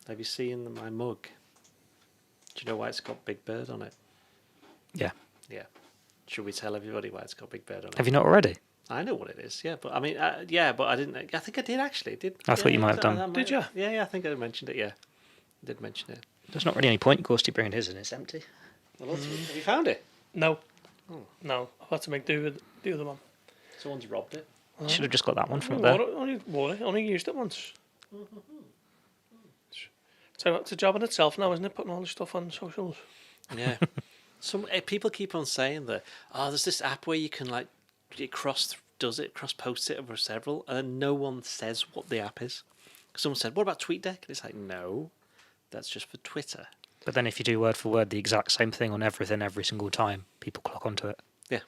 Have you seen my mug? Do you know why it's got Big Bird on it? Yeah. Yeah. Should we tell everybody why it's got Big Bird on it? Have you not already? I know what it is, yeah. But I mean, but I didn't. I think I did actually. I thought you might have done. Did you? Yeah, I think I mentioned it, yeah. I did mention it. There's not really any point, Gorsty, bringing his in. It's empty. Well, have you found it? No. No. I've had to make do with the other one. Someone's robbed it. You should have just got that one from up there. Only used it once. So it's a job in itself now, isn't it? Putting all this stuff on socials. Yeah. Some people keep on saying that, there's this app where you can cross post it over several, and no one says what the app is. Someone said, what about TweetDeck? And it's like, no, that's just for Twitter. But then if you do word for word the exact same thing on everything every single time, people clock onto it. Yeah.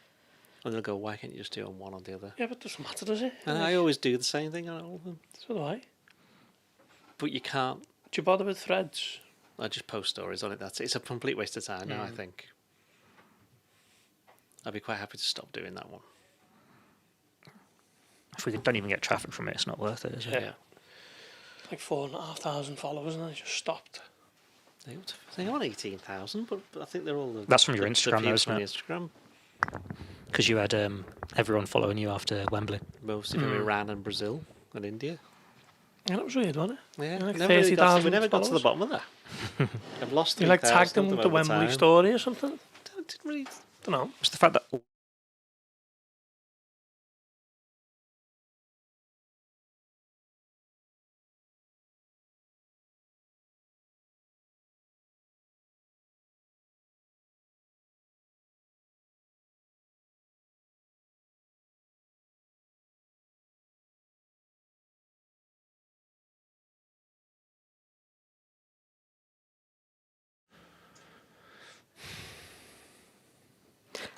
And they'll go, why can't you just do it on one or the other? Yeah, but it doesn't matter, does it? And I always do the same thing on all of them. So do I. But you can't. Do you bother with threads? I just post stories on it. That's it. It's a complete waste of time now, I think. I'd be quite happy to stop doing that one. If we don't even get traffic from it, it's not worth it, is it? Yeah. Like 4,500 followers, and I just stopped. They want 18,000, but I think they're all. That's from your Instagram, though, isn't it? Instagram. Because you had everyone following you after Wembley. Mostly from Iran and Brazil and India. Yeah, that was weird, wasn't it? Yeah, like we never got to the bottom of that. I've lost. You tagged them with the Wembley story or something? Didn't really. Don't know. It's the fact that.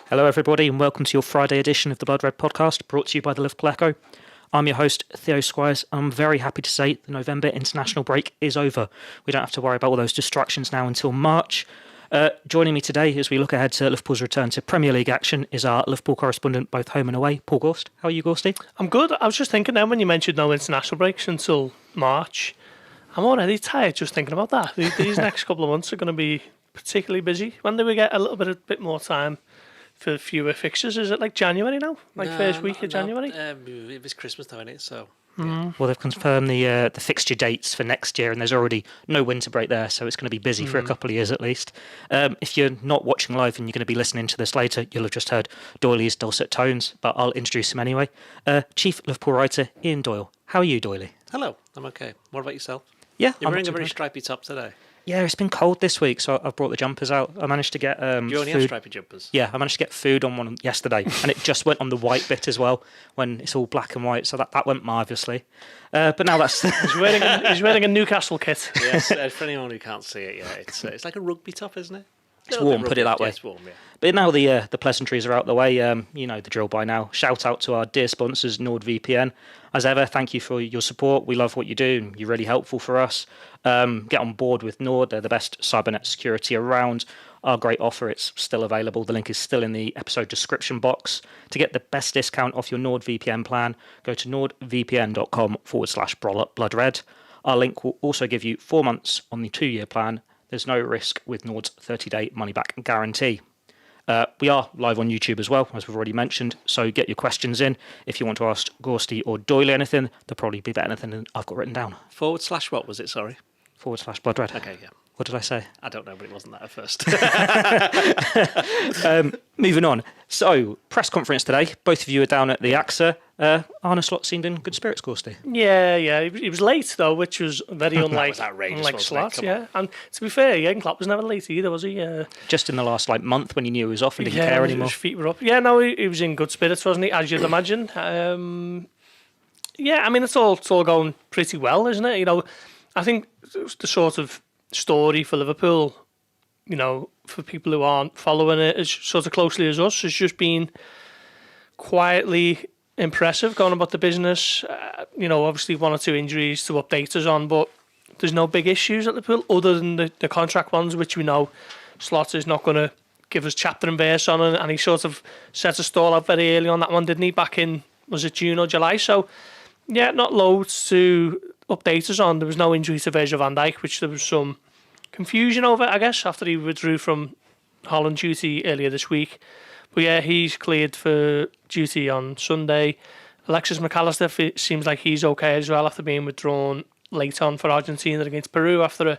Hello, everybody, and welcome to your Friday edition of the Blood Red podcast, brought to you by the Liverpool Echo. I'm your host, Theo Squires. I'm very happy to say the November international break is over. We don't have to worry about all those distractions now until March. Joining me today as we look ahead to Liverpool's return to Premier League action is our Liverpool correspondent, both home and away, Paul Gorst. How are you, Gorsty? I'm good. I was just thinking then when you mentioned no international breaks until March, I'm already tired just thinking about that. These next couple of months are going to be particularly busy. When do we get a bit more time for fewer fixtures? Is it like January now? First week of January? It was Christmas though, innit? So. Well, they've confirmed the fixture dates for next year, and there's already no winter break there, so it's going to be busy for a couple of years at least. If you're not watching live and you're going to be listening to this later, you'll have just heard Doyley's dulcet tones, but I'll introduce him anyway. Chief Liverpool writer Ian Doyle. How are you, Doyley? Hello, I'm okay. What about yourself? Yeah, You're wearing a very stripy top today. Yeah, it's been cold this week, so I've brought the jumpers out. I managed to get you only have stripy jumpers? Yeah, I managed to get food on one yesterday, and it just went on the white bit as well, when it's all black and white, so that went marvellously. But now that's... He's wearing a Newcastle kit. Yes, for anyone who can't see it, yeah, it's like a rugby top, isn't it? It's warm, put it that way. It's warm, yeah. But now the pleasantries are out the way, you know the drill by now. Shout out to our dear sponsors, NordVPN. As ever, thank you for your support. We love what you do, and you're really helpful for us. Get on board with Nord. They're the best cybernet security around. Our great offer, it's still available. The link is still in the episode description box. To get the best discount off your NordVPN plan, go to nordvpn.com/bloodred. Our link will also give you 4 months on the 2-year plan. There's no risk with Nord's 30-day money-back guarantee. We are live on YouTube as well, as we've already mentioned, so get your questions in. If you want to ask Gorsty or Doyle anything, they'll probably be better than I've got written down. / what was it, sorry? /bloodred. Okay, yeah. What did I say? I don't know, but it wasn't that at first. Moving on. So, press conference today. Both of you are down at the AXA. Arne Slot seemed in good spirits, Gorsty. Yeah. He was late, though, which was very unlike, Slot. Yeah. And to be fair, Jurgen Klopp was never late either, was he? Just in the last month when he knew he was off and didn't care anymore. His feet were up. Yeah, no, he was in good spirits, wasn't he, as you'd imagine. Yeah, I mean, it's all going pretty well, isn't it? You know, I think the sort of story for Liverpool, you know, for people who aren't following it as sort of closely as us, has just been quietly impressive going about the business. You know, obviously 1 or 2 injuries to update us on, but there's no big issues at Liverpool other than the contract ones, which we know Slot is not going to give us chapter and verse on, and he sort of set a stall out very early on that one, didn't he, back in, was it June or July? So, yeah, not loads to update us on. There was no injury to Virgil van Dijk, which there was some confusion over, I guess, after he withdrew from Holland duty earlier this week. But yeah, he's cleared for duty on Sunday. Alexis McAllister seems like he's okay as well after being withdrawn late on for Argentina against Peru after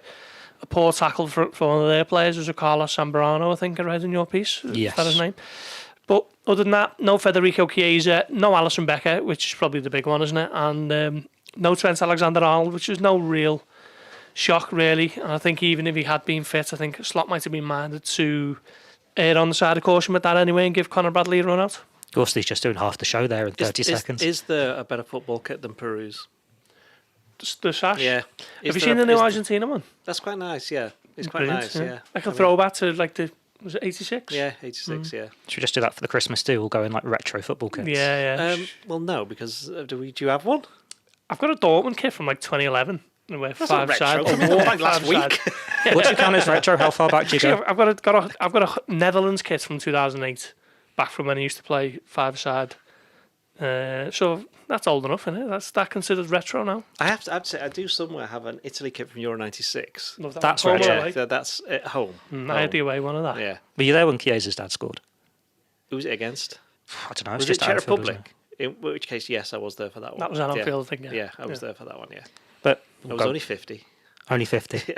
a poor tackle for one of their players. Was a Carlos Zambrano, I think I read in your piece. Yes. Is that his name? But other than that, no Federico Chiesa, no Alisson Becker, which is probably the big one, isn't it? And no Trent Alexander-Arnold, which is no real shock, really. And I think even if he had been fit, I think Slot might have been minded to err on the side of caution with that anyway and give Conor Bradley a run out. Gorst just doing half the show there in 30 seconds. Is there a better football kit than Peru's? The sash? Yeah. Have you seen the new Argentina one? That's quite nice, yeah. It's quite Brilliant, nice, yeah. Like a throwback to like was it 86? Yeah, 86, yeah. Should we just do that for the Christmas do? We'll go in like retro football kits. Yeah. Well, no, because do you have one? I've got a Dortmund kit from like 2011. Where That's five not retro. side. Like last week. What do you count as retro? How far back do you go? Actually, I've got a Netherlands kit from 2008, back from when I used to play five-side. So that's old enough, isn't it? That's that considered retro now. I have to say, I do somewhere have an Italy kit from Euro 96. Love that That's one. retro. Home away. That's at home. I had the away one of that. Yeah. Were you there when Chiesa's dad scored? Who was it against? I don't know. Was It's just it Czech Anfield, wasn't Republic? In which case, yes, I was there for that one. That was an Anfield thing, yeah. Yeah, I was there for that one, yeah. But I was only 50. Only 50.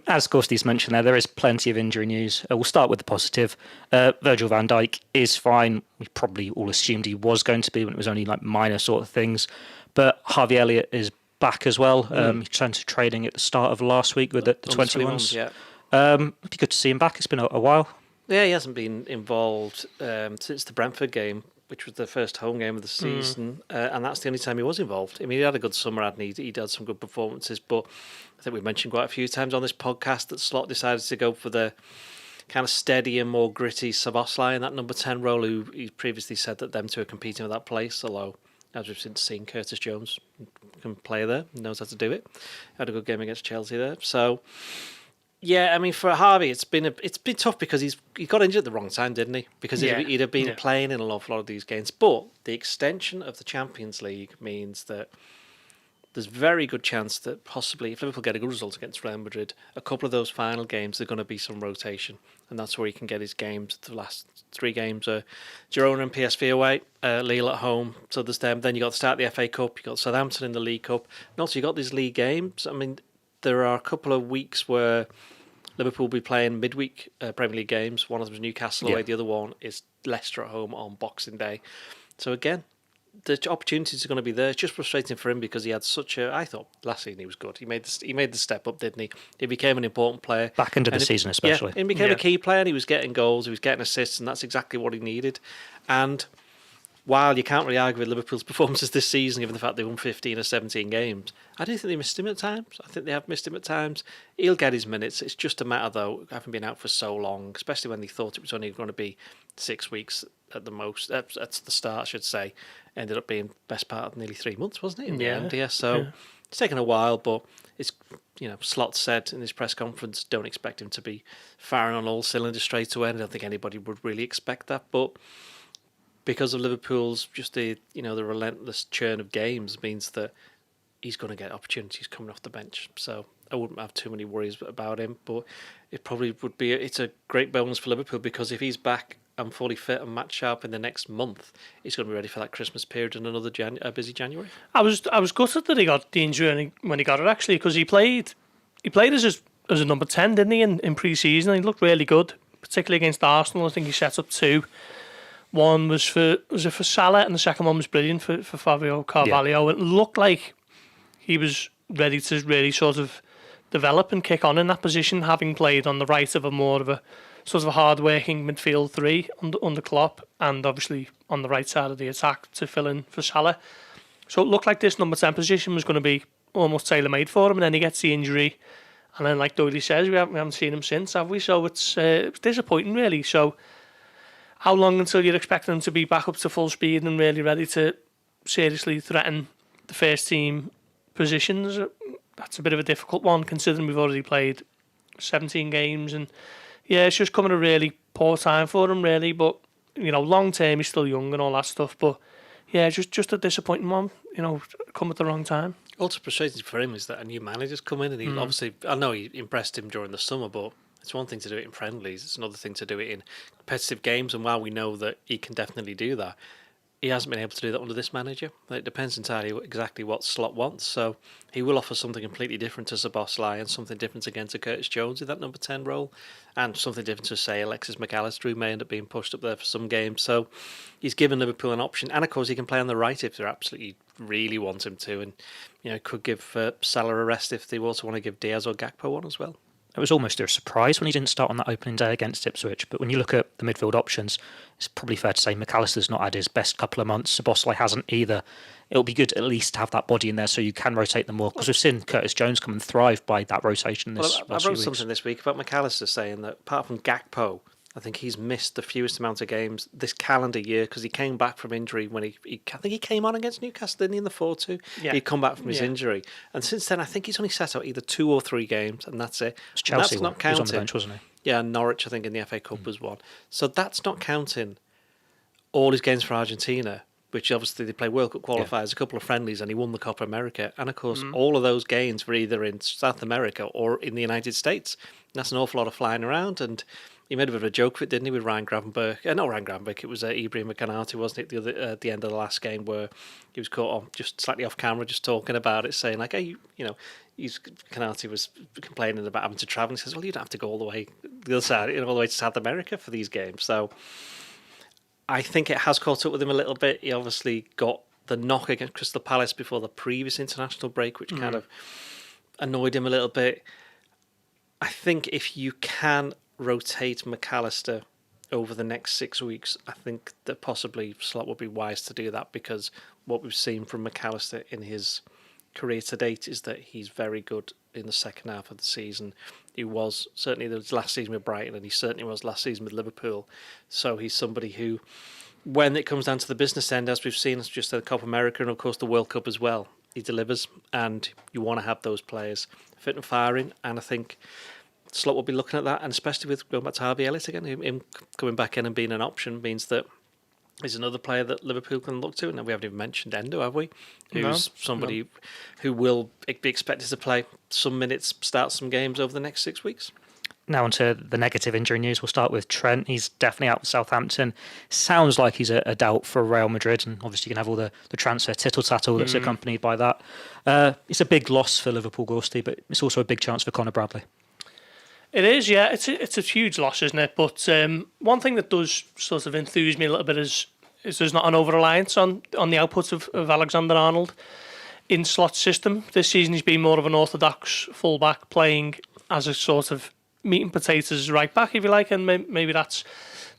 As Gorsty's mentioned there is plenty of injury news. We'll start with the positive. Virgil van Dijk is fine. We probably all assumed he was going to be when it was only like minor sort of things. But Harvey Elliott is back as well. He returned to training at the start of last week with the 21s. Yeah. It'd be good to see him back. It's been a while. Yeah, he hasn't been involved since the Brentford game, which was the first home game of the season, and that's the only time he was involved. I mean, he had a good summer, hadn't he? He'd had some good performances, but I think we mentioned quite a few times on this podcast that Slot decided to go for the kind of steady and more gritty Szoboszlai in that number 10 role, who he previously said that them two are competing for that place, although, as we've seen, Curtis Jones can play there, knows how to do it. Had a good game against Chelsea there, so... Yeah, I mean, for Harvey, it's been tough because he got injured at the wrong time, didn't he? Because he'd have been playing in an awful lot of these games. But the extension of the Champions League means that there's very good chance that possibly, if Liverpool get a good result against Real Madrid, a couple of those final games, there's going to be some rotation. And that's where he can get his games. The last 3 games are Girona and PSV away, Lille at home. So there's them. Then you got to start the FA Cup, you got Southampton in the League Cup. And also you got these league games. I mean, there are a couple of weeks where Liverpool will be playing midweek Premier League games. One of them is Newcastle away. The other one is Leicester at home on Boxing Day. So again, the opportunities are going to be there. It's just frustrating for him because he had such a... I thought last season he was good. He made the step up, didn't he? He became an important player. Back into the season especially. Yeah, he became a key player and he was getting goals, he was getting assists, and that's exactly what he needed. And while you can't really argue with Liverpool's performances this season, given the fact they won 15 or 17 games, I do think they missed him at times. I think they have missed him at times. He'll get his minutes. It's just a matter, though, having been out for so long, especially when they thought it was only going to be 6 weeks at the most. At the start, I should say. Ended up being best part of nearly 3 months, wasn't it, in the end? Yeah, so it's taken a while, but it's, Slot said in his press conference, don't expect him to be firing on all cylinders straight away. I don't think anybody would really expect that, but because of Liverpool's just the relentless churn of games means that he's going to get opportunities coming off the bench. So I wouldn't have too many worries about him, but it probably would be. It's a great bonus for Liverpool because if he's back and fully fit and match sharp in the next month, he's going to be ready for that Christmas period and another busy January. I was gutted that he got the injury when he got it actually because he played as a number 10, didn't he, in pre-season? He looked really good, particularly against Arsenal. I think he set up 2. One was for Salah, and the second one was brilliant for Fabio Carvalho. It looked like he was ready to really sort of develop and kick on in that position, having played on the right of a more of a sort of a hard-working midfield 3 under Klopp, and obviously on the right side of the attack to fill in for Salah. So it looked like this number 10 position was going to be almost tailor-made for him, and then he gets the injury, and then like Doyle says, we haven't seen him since, have we? So it's disappointing, really. So how long until you're expecting him to be back up to full speed and really ready to seriously threaten the first team positions? That's a bit of a difficult one, considering we've already played 17 games, and it's just coming a really poor time for him, really. But long term, he's still young and all that stuff. But just a disappointing one. come at the wrong time. Also frustrating for him is that a new manager's come in, and he obviously, I know he impressed him during the summer, but it's one thing to do it in friendlies, it's another thing to do it in competitive games, and while we know that he can definitely do that, he hasn't been able to do that under this manager. It depends entirely exactly what Slot wants, so he will offer something completely different to Szoboszlai and something different again to Curtis Jones in that number 10 role, and something different to, say, Alexis McAllister, who may end up being pushed up there for some games. So he's given Liverpool an option, and of course he can play on the right if they absolutely really want him to, and could give Salah a rest if they also want to give Diaz or Gakpo one as well. It was almost a surprise when he didn't start on that opening day against Ipswich. But when you look at the midfield options, it's probably fair to say McAllister's not had his best couple of months. Szoboszlai hasn't either. It'll be good at least to have that body in there so you can rotate them more. Because we've seen Curtis Jones come and thrive by that rotation this I wrote something this week about McAllister saying that apart from Gakpo, I think he's missed the fewest amount of games this calendar year because he came back from injury when I think he came on against Newcastle, didn't he, in the 4-2? Yeah. He'd come back from his injury. And since then, I think he's only set out either 2 or 3 games, and that's it. It's Chelsea, that's not he was counting. on the bench, wasn't he? Yeah, Norwich, I think, in the FA Cup was one. So that's not counting all his games for Argentina, which obviously they play World Cup qualifiers, a couple of friendlies, and he won the Copa America. And of course, all of those games were either in South America or in the United States. And that's an awful lot of flying around, and he made a bit of a joke of it, didn't he, with Ryan Gravenberch? Not Ryan Gravenberch, it was Ibrahim Kanate, wasn't it, at the end of the last game, where he was caught on just slightly off camera, just talking about it, saying like, hey, Kanate was complaining about having to travel. And he says, well, you don't have to go all the way the other side, all the way to South America for these games. So I think it has caught up with him a little bit. He obviously got the knock against Crystal Palace before the previous international break, which kind of annoyed him a little bit. I think if you can rotate McAllister over the next 6 weeks, I think that possibly Slot would be wise to do that, because what we've seen from McAllister in his career to date is that he's very good in the second half of the season. He was certainly the last season with Brighton, and he certainly was last season with Liverpool. So he's somebody who, when it comes down to the business end, as we've seen, it's just the Copa America and of course the World Cup as well, he delivers, and you want to have those players fit and firing. And I think Slot will be looking at that, and especially with going back to Harvey Elliott again, him coming back in and being an option means that he's another player that Liverpool can look to. And we haven't even mentioned Endo, have we? Who's somebody who will be expected to play some minutes, start some games over the next 6 weeks. Now onto the negative injury news. We'll start with Trent. He's definitely out with Southampton. Sounds like he's a doubt for Real Madrid, and obviously you can have all the transfer tittle-tattle that's accompanied by that. It's a big loss for Liverpool, Gorsty, but it's also a big chance for Conor Bradley. It is, yeah. It's a huge loss, isn't it? But one thing that does sort of enthuse me a little bit is there's not an over-reliance on the output of Alexander-Arnold in Slot's system. This season he's been more of an orthodox full-back, playing as a sort of meat and potatoes right back, if you like, and maybe that's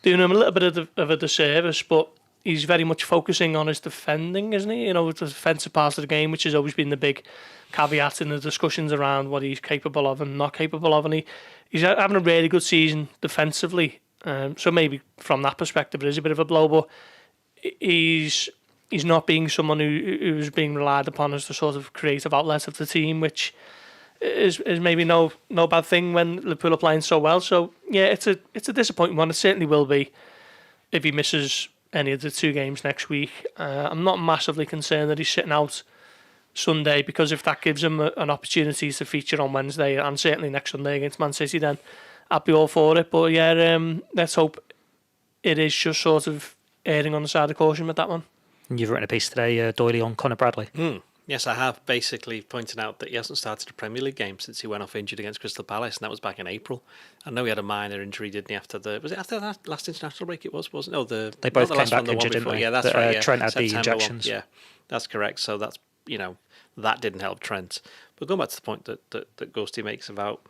doing him a little bit of a disservice, but he's very much focusing on his defending, isn't he? The defensive part of the game, which has always been the big caveat in the discussions around what he's capable of and not capable of, and he's having a really good season defensively. So maybe from that perspective, it is a bit of a blow, but he's not being someone who's being relied upon as the sort of creative outlet of the team, which is maybe no bad thing when Liverpool are playing so well. So yeah, it's a disappointing one. It certainly will be if he misses any of the 2 games next week. I'm not massively concerned that he's sitting out Sunday, because if that gives him an opportunity to feature on Wednesday and certainly next Sunday against Man City, then I'd be all for it. But yeah, let's hope it is just sort of erring on the side of caution with that one. You've written a piece today, Doyle, on Conor Bradley. Yes, I have, basically pointing out that he hasn't started a Premier League game since he went off injured against Crystal Palace, and that was back in April. I know he had a minor injury, didn't he, after that last international break it was, wasn't it? They both came back injured, didn't they? Yeah, that's right. Yeah. Trent had September the injections. Yeah, that's correct. So that's, that didn't help Trent. But going back to the point that Ghosty makes about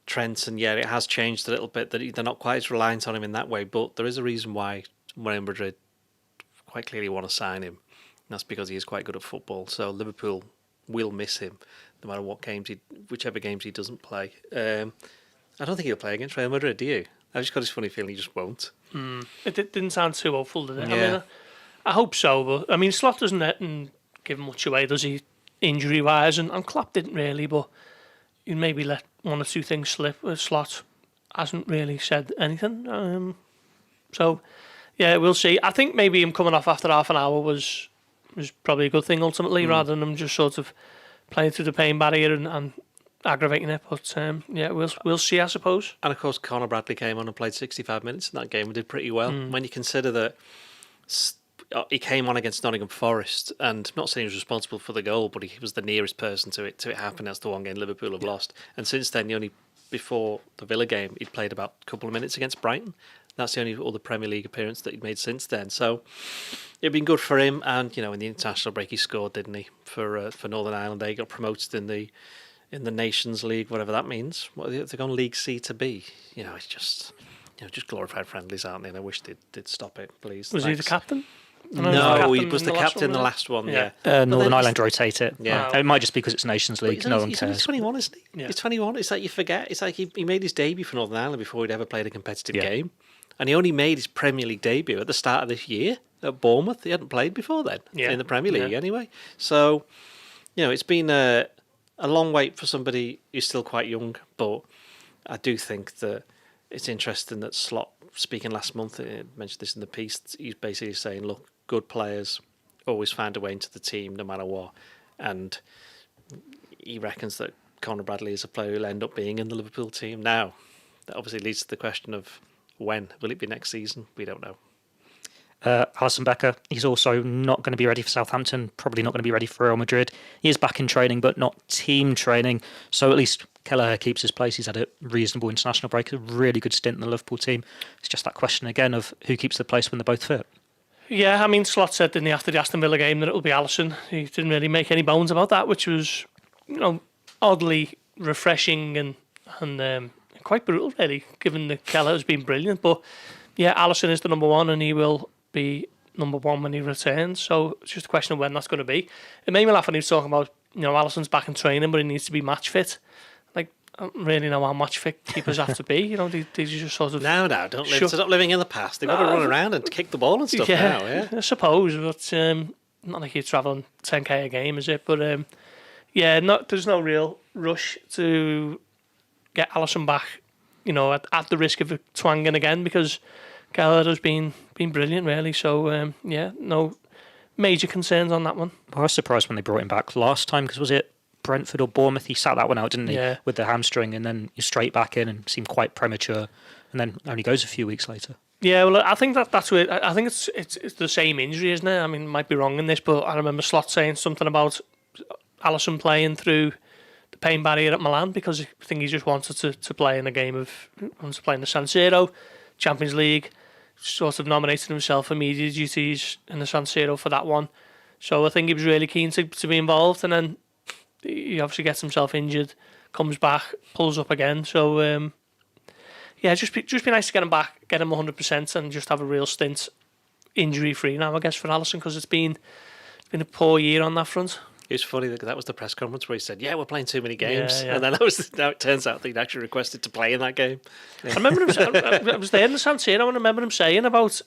Trent, and yeah, it has changed a little bit, that they're not quite as reliant on him in that way, but there is a reason why Real Madrid quite clearly want to sign him. And that's because he is quite good at football. So Liverpool will miss him no matter whichever games he doesn't play. I don't think he'll play against Real Madrid, do you? I've just got this funny feeling he just won't. It didn't sound too hopeful, did it? Yeah. I mean, I hope so, but I mean, Slot doesn't give much away, does he, injury-wise? And Klopp didn't really, but you maybe let 1 or 2 things slip. Slot hasn't really said anything. So, yeah, we'll see. I think maybe him coming off after half an hour was was probably a good thing ultimately, rather than him just sort of playing through the pain barrier and aggravating it. But yeah, we'll see, I suppose. And of course, Conor Bradley came on and played 65 minutes in that game and did pretty well. When you consider that he came on against Nottingham Forest, and I'm not saying he was responsible for the goal, but he was the nearest person to it happening. That's the one game Liverpool have lost. And since then, before the Villa game, he'd played about a couple of minutes against Brighton. That's the only other Premier League appearance that he'd made since then. So it'd been good for him. And in the international break, he scored, didn't he, for Northern Ireland? They got promoted in the Nations League, whatever that means. What they've gone League C to B. It's just glorified friendlies, aren't they? And I wish they'd stop it, please. Was he the captain? No, he was the captain in the last one. Yeah. Northern Ireland rotate it. Yeah. It might just be because it's Nations League. No one He's cares. only 21, isn't he? Yeah. He's 21. It's like you forget. It's like he made his debut for Northern Ireland before he'd ever played a competitive game. And he only made his Premier League debut at the start of this year at Bournemouth. He hadn't played before then in the Premier League anyway. So, it's been a long wait for somebody who's still quite young. But I do think that it's interesting that Slot, speaking last month, I mentioned this in the piece, he's basically saying, look, good players always find a way into the team no matter what. And he reckons that Conor Bradley is a player who'll end up being in the Liverpool team. Now, that obviously leads to the question of when. Will it be next season? We don't know. Alisson Becker, he's also not going to be ready for Southampton, probably not going to be ready for Real Madrid. He is back in training, but not team training. So at least Kelleher keeps his place. He's had a reasonable international break, a really good stint in the Liverpool team. It's just that question again of who keeps the place when they're both fit. Yeah, I mean, Slot said, didn't he, after the Aston Villa game that it'll be Alisson. He didn't really make any bones about that, which was, oddly refreshing and quite brutal, really, given that Kelleher's been brilliant. But yeah, Alisson is the number one, and he will be number one when he returns. So it's just a question of when that's going to be. It made me laugh when he was talking about, Alisson's back in training, but he needs to be match fit. Like, I don't really know how match fit keepers have to be. They just sort of... No, don't live. Stop living in the past. They've got to run around and kick the ball and stuff now, yeah? I suppose, but not like you're travelling 10k a game, is it? But there's no real rush to get Alisson back, at the risk of twanging again, because Kelleher has been brilliant, really. So, no major concerns on that one. Well, I was surprised when they brought him back last time, because was it Brentford or Bournemouth? He sat that one out, didn't he? Yeah. With the hamstring, and then he's straight back in and seemed quite premature, and then only goes a few weeks later. Yeah, well, I think that's where I think it's the same injury, isn't it? I mean, might be wrong in this, but I remember Slot saying something about Alisson playing through the pain barrier at Milan, because I think he just wanted to play in a game wanted to play in the San Siro, Champions League, sort of nominated himself for media duties in the San Siro for that one. So I think he was really keen to be involved, and then he obviously gets himself injured, comes back, pulls up again. So just be nice to get him back, get him 100%, and just have a real stint injury free now, I guess, for Alisson, because it's been a poor year on that front. It was funny that was the press conference where he said, "Yeah, we're playing too many games," Yeah. and then now it turns out that he'd actually requested to play in that game. Yeah. I remember him. I was there in the San Siro, and I remember him saying about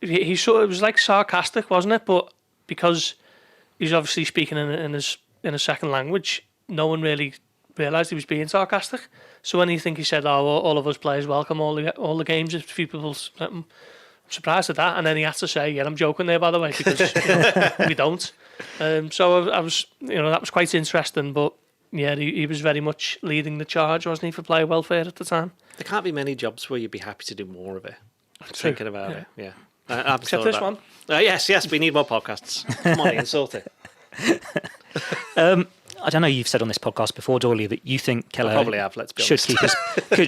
he sort of, it was like sarcastic, wasn't it? But because he's obviously speaking in a second language, no one really realised he was being sarcastic. So when he said, "Oh, all of us players welcome all the games," a few people. I'm surprised at that, and then he had to say, "Yeah, I'm joking there, by the way, because we don't." So I was, that was quite interesting. But yeah, he was very much leading the charge, wasn't he, for player welfare at the time? There can't be many jobs where you'd be happy to do more of it. True. Thinking about it, yeah. Except this one. Yes, we need more podcasts. Come on, Ian, sort it. I don't know. You've said on this podcast before, Doyle, that you think Kelleher probably have. Let's be should honest.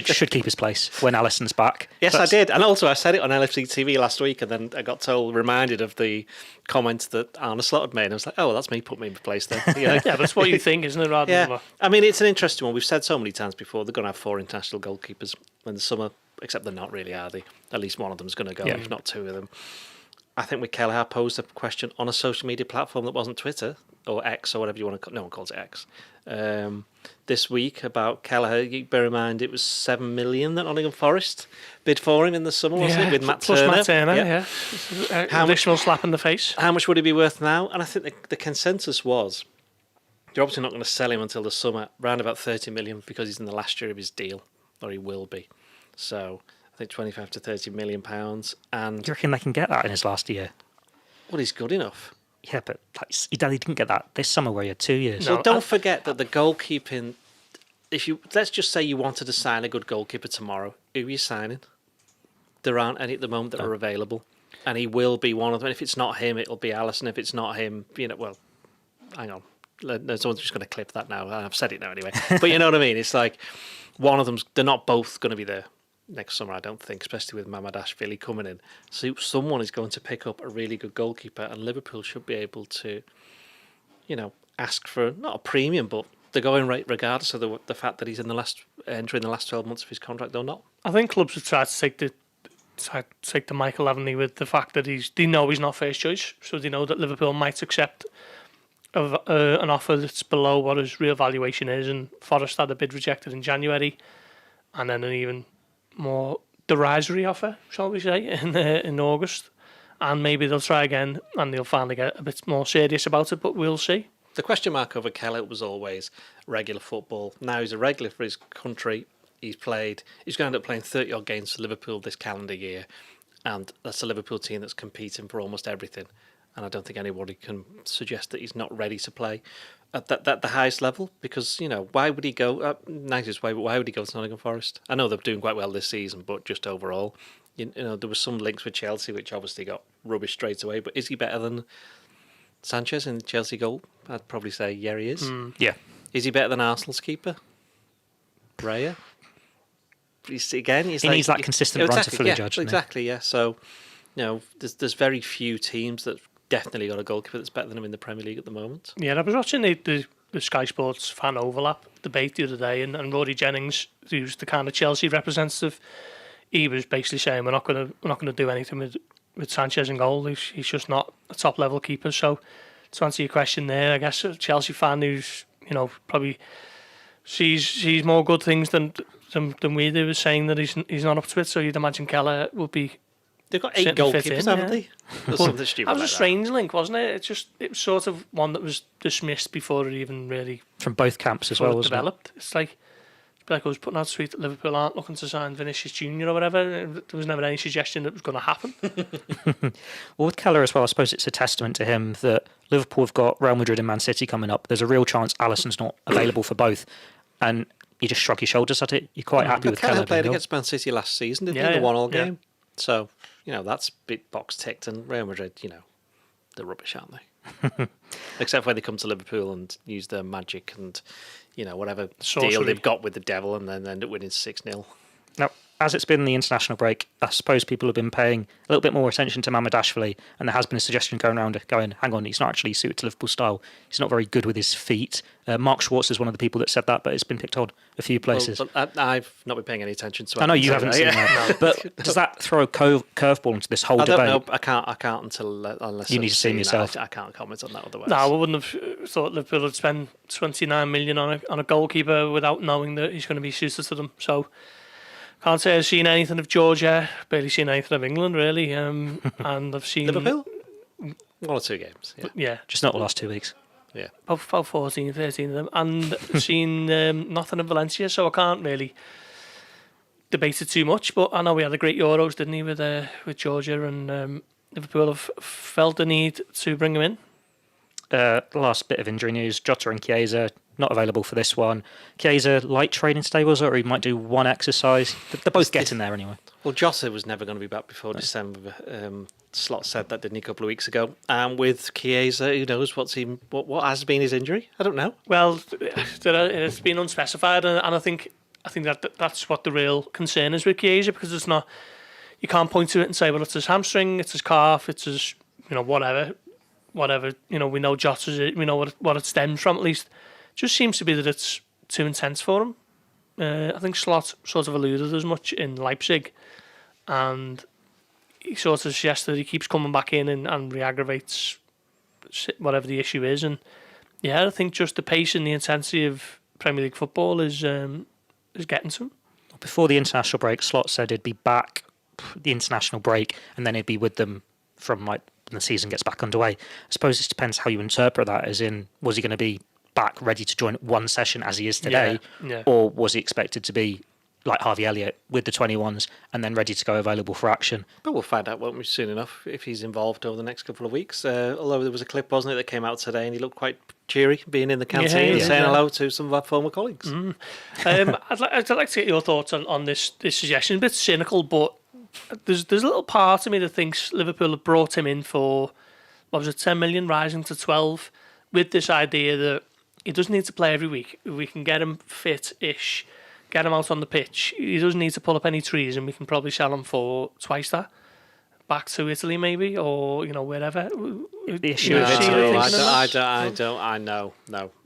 should keep his place when Alisson's back. Yes, I did, and also I said it on LFC TV last week, and then I got reminded of the comment that Arne Slot had made. I was like, "Oh, well, that's me. Put me in place then." Yeah, but it's what you think, isn't it? Rather than yeah. I mean, it's an interesting one. We've said so many times before they're going to have 4 international goalkeepers in the summer, except they're not really, are they? At least one of them's going to go, if not 2 of them. I think with Kelleher posed a question on a social media platform that wasn't Twitter or X or whatever you want to call it. No one calls it X. This week about Kelleher. You bear in mind it was 7 million that Nottingham Forest bid for him in the summer, wasn't it? With Matt plus Turner. Matt Turner, additional slap in the face. How much would he be worth now? And I think the consensus was you're obviously not going to sell him until the summer, around about 30 million, because he's in the last year of his deal, or he will be. So I think 25 to 30 million pounds. And Do you reckon they can get that in his last year? well, he's good enough. Yeah, but he didn't get that this summer where he had 2 years. Well, don't forget that the goalkeeping. Let's just say you wanted to sign a good goalkeeper tomorrow, who are you signing? There aren't any at the moment that are available, and he will be one of them. If it's not him, it'll be Alisson. If it's not him, well, hang on. Someone's just going to clip that now. I've said it now anyway. But you know what I mean? It's like one of them's. They're not both going to be there next summer, I don't think, especially with Mamardashvili coming in. So someone is going to pick up a really good goalkeeper, and Liverpool should be able to, ask for not a premium, but the going rate regardless of the fact that he's entering the last 12 months of his contract or not. I think clubs have tried to take the Michael Avenue with the fact that they know he's not first choice, so they know that Liverpool might accept an offer that's below what his real valuation is, and Forest had a bid rejected in January, and then an even more derisory offer, shall we say, in August, and maybe they'll try again and they'll finally get a bit more serious about it, but we'll see. The question mark over Kellett was always regular football. Now he's a regular for his country. He's going to end up playing 30 odd games for Liverpool this calendar year, and that's a Liverpool team that's competing for almost everything. And I don't think anybody can suggest that he's not ready to play at the highest level, because why would he go? Nicest way, but why would he go to Nottingham Forest? I know they're doing quite well this season, but just overall, there was some links with Chelsea, which obviously got rubbish straight away. But is he better than Sanchez in the Chelsea goal? I'd probably say yeah, he is. Yeah. Is he better than Arsenal's keeper, Raya? He needs that consistent run to fully judge. Exactly, yeah. So, there's very few teams that definitely got a goalkeeper that's better than him in the Premier League at the moment. Yeah, I was watching the Sky Sports fan overlap debate the other day, and Rory Jennings, who's the kind of Chelsea representative, he was basically saying we're not going to do anything with Sanchez in goal. He's just not a top level keeper. So to answer your question there, I guess a Chelsea fan who's probably sees more good things than we do is saying that he's not up to it. So you'd imagine Keller would be. They've got 8 goalkeepers, haven't they? Or something stupid. That was a strange link, wasn't it? It was sort of one that was dismissed before it even really from both camps as well, wasn't developed. It's like I was putting out a tweet that Liverpool aren't looking to sign Vinicius Junior or whatever. There was never any suggestion that it was going to happen. Well, with Keller as well, I suppose it's a testament to him that Liverpool have got Real Madrid and Man City coming up. There's a real chance Alisson's not available for both, and you just shrug your shoulders at it. You're quite happy with Keller. Keller played against Man City last season, didn't he? The 1-1 game. So, that's bit box ticked, and Real Madrid, they're rubbish, aren't they? Except when they come to Liverpool and use their magic and, whatever deal they've got with the devil, and then end up winning 6-0. Now, as it's been the international break, I suppose people have been paying a little bit more attention to Mamardashvili, and there has been a suggestion going around hang on, he's not actually suited to Liverpool style. He's not very good with his feet. Mark Schwartz is one of the people that said that, but it's been picked on a few places. Well, I've not been paying any attention to it. I know you haven't seen that. But does that throw a curveball into this whole debate? I don't know. I can't unless you need to see him yourself. I can't comment on that otherwise. No, I wouldn't have thought Liverpool would spend 29 million on a goalkeeper without knowing that he's going to be suited to them. So can't say I've seen anything of Georgia, barely seen anything of England really, and I've seen Liverpool 1 or 2 games. Yeah, just not the last 2 weeks. Yeah, about 14, 13 of them, and seen nothing of Valencia, so I can't really debate it too much. But I know we had a great Euros, didn't he, with Georgia, and Liverpool have felt the need to bring him in. The last bit of injury news: Jota and Chiesa not available for this one. Chiesa light training today, was it? Or he might do one exercise. They're both getting there anyway. Well, Jota was never going to be back before December. Slot said that, didn't he, a couple of weeks ago? And with Chiesa, who knows what has been his injury? I don't know. Well, it's been unspecified, and I think that's what the real concern is with Chiesa, because it's not. You can't point to it and say, well, it's his hamstring, it's his calf, it's his whatever. We know Jota's. We know what it stems from at least. Just seems to be that it's too intense for him. I think Slot sort of alluded as much in Leipzig, and he sort of suggests that he keeps coming back in and re-aggravates whatever the issue is. And I think just the pace and the intensity of Premier League football is getting to him. Before the international break, Slot said he'd be back the international break, and then he'd be with them from when the season gets back underway. I suppose it depends how you interpret that, as in, was he going to be back ready to join one session as he is today, or was he expected to be like Harvey Elliott with the 21s and then ready to go available for action. But we'll find out, won't we, soon enough, if he's involved over the next couple of weeks. Although there was a clip, wasn't it, that came out today and he looked quite cheery, being in the canteen and saying hello to some of our former colleagues. I'd like to get your thoughts on this suggestion. A bit cynical, but there's a little part of me that thinks Liverpool have brought him in for, what was it, 10 million, rising to 12, with this idea that he doesn't need to play every week. We can get him fit-ish, get him out on the pitch. He doesn't need to pull up any trees, and we can probably sell him for twice that. Back to Italy, maybe, or wherever. The issue with Italy is I know.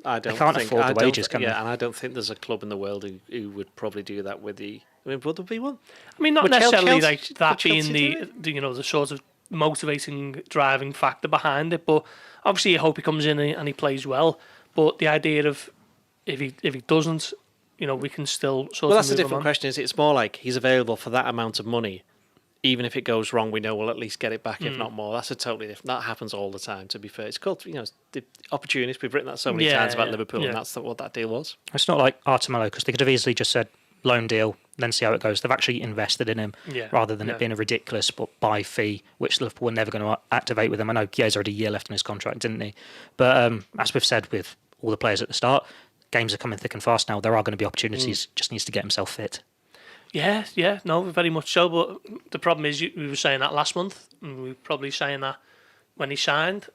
I don't. They can't afford the wages, can they? Yeah, and I don't think there's a club in the world who would probably do that with the. I mean, would there be one? I mean, not Would necessarily Chelsea- like that would Chelsea being do the sort of motivating, driving factor behind it. But obviously, you hope he comes in and he plays well. But the idea of if he doesn't, we can still sort Well, of. that's a move him different on. question. It's more like he's available for that amount of money. Even if it goes wrong, we know we'll at least get it back, if not more. That's a totally different. That happens all the time. To be fair, it's called the opportunist. We've written that so many times about Liverpool, and that's what that deal was. It's not like Artemelo, because they could have easily just said loan deal, then see how it goes. They've actually invested in him rather than it being a ridiculous buy fee, which Liverpool were never going to activate with him. I know Chiesa had a year left in his contract, didn't he? But as we've said with all the players at the start, games are coming thick and fast now. There are going to be opportunities. Just needs to get himself fit. Yeah, no, very much so. But the problem is, we were saying that last month, and we were probably saying that when he signed.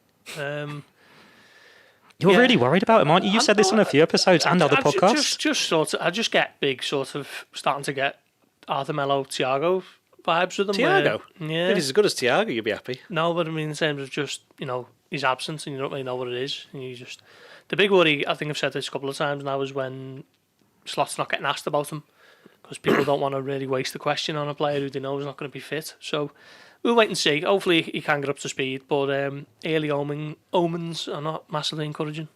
You're really worried about him, aren't you? You said this on a few episodes and other podcasts. I just get big, sort of starting to get Artemelo, Thiago vibes with him. Thiago? Yeah. If he's as good as Thiago, you'd be happy. No, but I mean, in terms of just, his absence and you don't really know what it is. And you just. The big worry, I think I've said this a couple of times now, is when Slot's not getting asked about him. Because people don't want to really waste the question on a player who they know is not going to be fit. So we'll wait and see. Hopefully he can get up to speed, but early omens are not massively encouraging.